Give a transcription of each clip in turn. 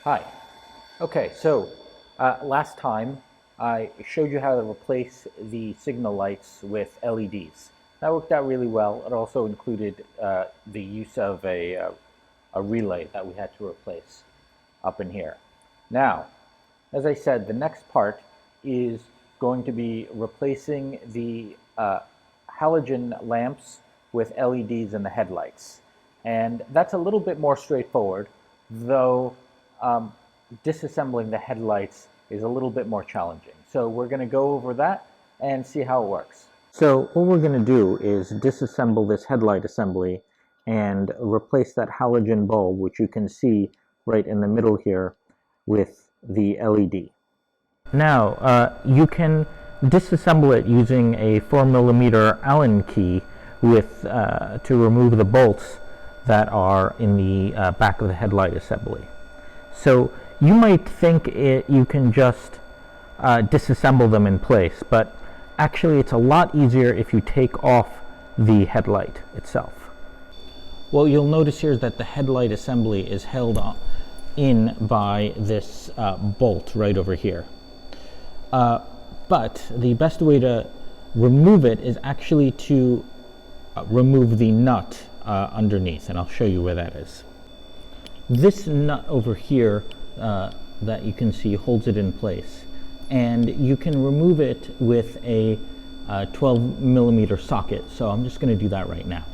Hi. Okay, so last time I showed you how to replace the signal lights with LEDs. That worked out really well. It also included the use of a relay that we had to replace up in here. Now, as I said, the next part is going to be replacing the halogen lamps with LEDs in the headlights. And that's a little bit more straightforward, though disassembling the headlights is a little bit more challenging. So we're going to go over that and see how it works. So what we're going to do is disassemble this headlight assembly and replace that halogen bulb, which you can see right in the middle here, with the LED. Now, you can disassemble it using a 4mm Allen key with to remove the bolts that are in the back of the headlight assembly. So you might think you can just disassemble them in place, but actually it's a lot easier if you take off the headlight itself. What you'll notice here is that the headlight assembly is held in by this bolt right over here. But the best way to remove it is actually to remove the nut underneath, and I'll show you where that is. This nut over here that you can see holds it in place, and you can remove it with a 12mm socket, so I'm just going to do that right now.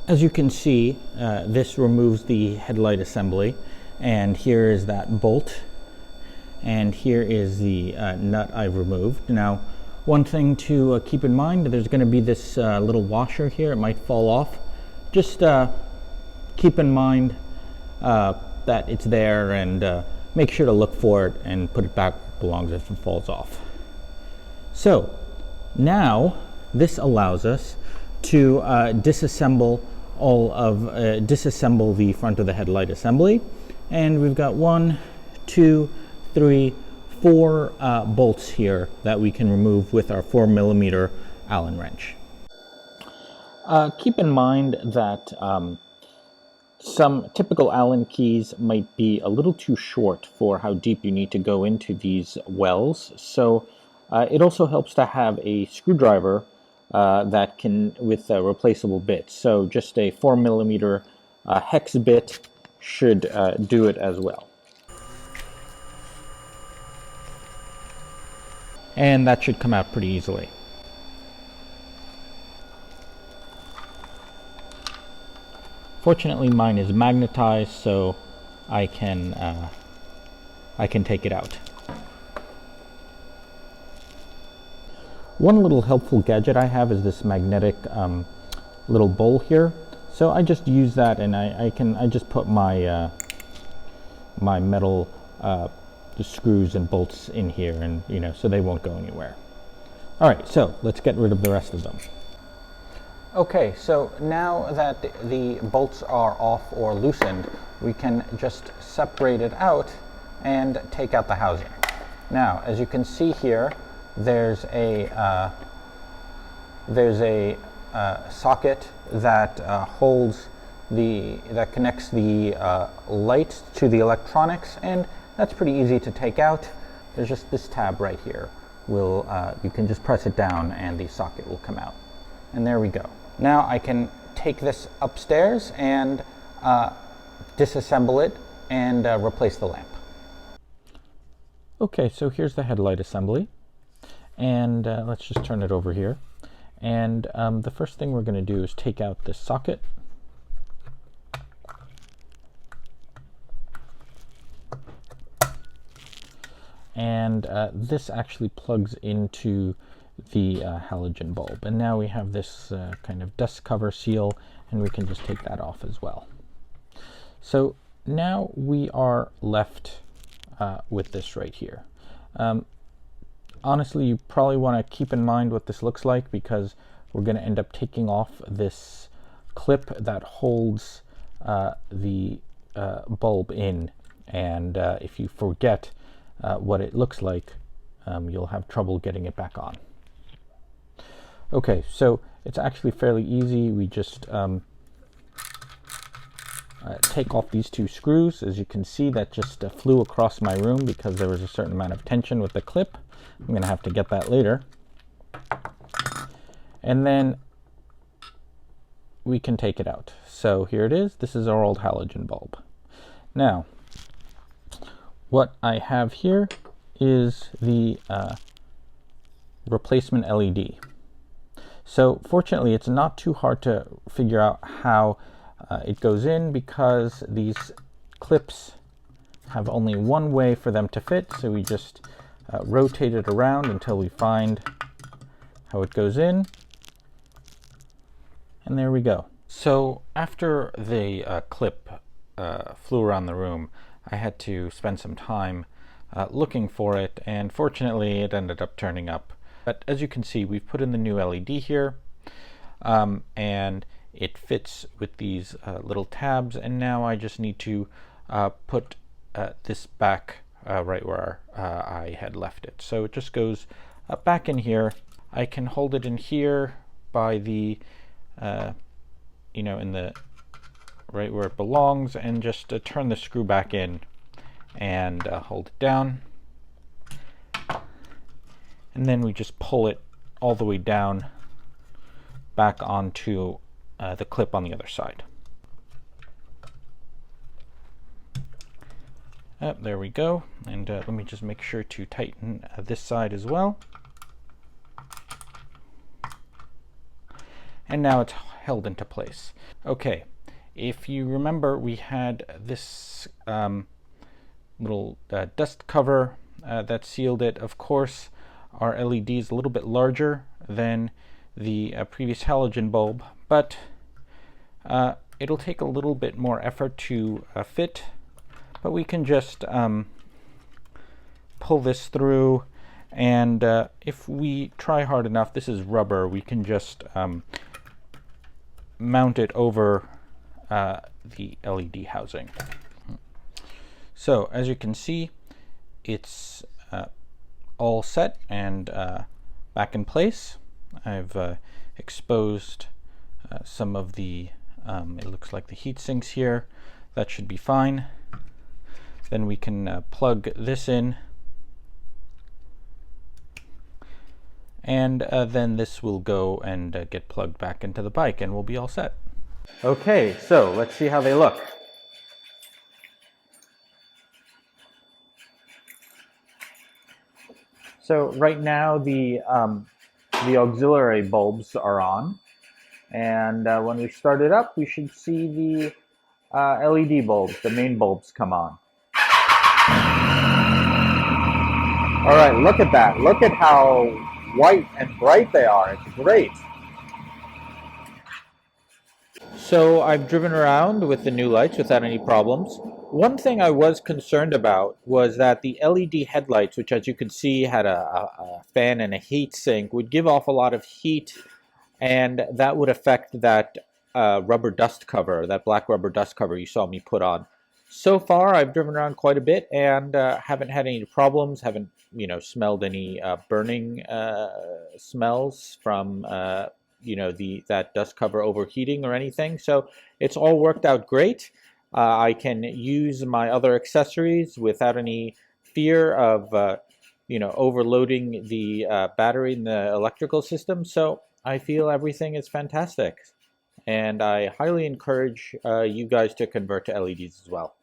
As you can see, this removes the headlight assembly, and here is that bolt, and here is the nut I've removed. Now, one thing to keep in mind, there's going to be this little washer here. It might fall off. Just keep in mind that it's there, and make sure to look for it and put it back where it belongs if it falls off. So now this allows us to disassemble disassemble the front of the headlight assembly, and we've got 1, 2, 3, 4 bolts here that we can remove with our 4mm Allen wrench. Keep in mind that some typical Allen keys might be a little too short for how deep you need to go into these wells, so it also helps to have a screwdriver that can, with replaceable bits. So just a 4mm hex bit should do it as well. And that should come out pretty easily. Fortunately, mine is magnetized, so I can take it out. One little helpful gadget I have is this magnetic little bowl here. So I just use that, and I just put my my metal screws and bolts in here, and so they won't go anywhere. All right, so let's get rid of the rest of them. Okay, so now that the bolts are off or loosened, we can just separate it out and take out the housing. Now, as you can see here, there's a socket that that connects the light to the electronics, and that's pretty easy to take out. There's just this tab right here. You can just press it down and the socket will come out. And there we go. Now I can take this upstairs and disassemble it and replace the lamp. Okay, so here's the headlight assembly. And let's just turn it over here. And the first thing we're going to do is take out this socket. And this actually plugs into the halogen bulb. And now we have this kind of dust cover seal, and we can just take that off as well. So now we are left with this right here. Honestly, you probably want to keep in mind what this looks like, because we're going to end up taking off this clip that holds the bulb in, and if you forget what it looks like, you'll have trouble getting it back on. Okay, so it's actually fairly easy. We just take off these two screws. As you can see, that just flew across my room because there was a certain amount of tension with the clip. I'm going to have to get that later. And then we can take it out. So here it is. This is our old halogen bulb. Now, what I have here is the replacement LED. So fortunately, it's not too hard to figure out how it goes in, because these clips have only one way for them to fit. So we just rotate it around until we find how it goes in. And there we go. So after the clip flew around the room, I had to spend some time looking for it, and fortunately it ended up turning up. But as you can see, we've put in the new LED here, and it fits with these little tabs, and now I just need to put this back right where I had left it. So it just goes back in here. I can hold it in here by the you know, in the right where it belongs, and just turn the screw back in and hold it down. And then we just pull it all the way down back onto the clip on the other side. There we go. And let me just make sure to tighten this side as well. And now it's held into place. Okay, if you remember, we had this little dust cover that sealed it. Of course, our LED is a little bit larger than the previous halogen bulb, but it'll take a little bit more effort to fit, but we can just pull this through, and if we try hard enough, this is rubber, we can just mount it over the LED housing. So as you can see, it's all set and back in place. I've exposed some of the, it looks like the heat sinks here. That should be fine. Then we can plug this in, and then this will go and get plugged back into the bike, and we'll be all set. Okay, so let's see how they look. So right now the auxiliary bulbs are on, and when we start it up, we should see the LED bulbs, the main bulbs, come on. All right, look at that. Look at how white and bright they are. It's great. So I've driven around with the new lights without any problems. One thing I was concerned about was that the LED headlights, which as you can see had a fan and a heat sink, would give off a lot of heat, and that would affect that rubber dust cover, that black rubber dust cover you saw me put on. So far I've driven around quite a bit and haven't had any problems, haven't smelled any burning smells from that dust cover overheating or anything. So it's all worked out great. I can use my other accessories without any fear of overloading the battery in the electrical system. So I feel everything is fantastic, and I highly encourage you guys to convert to LEDs as well.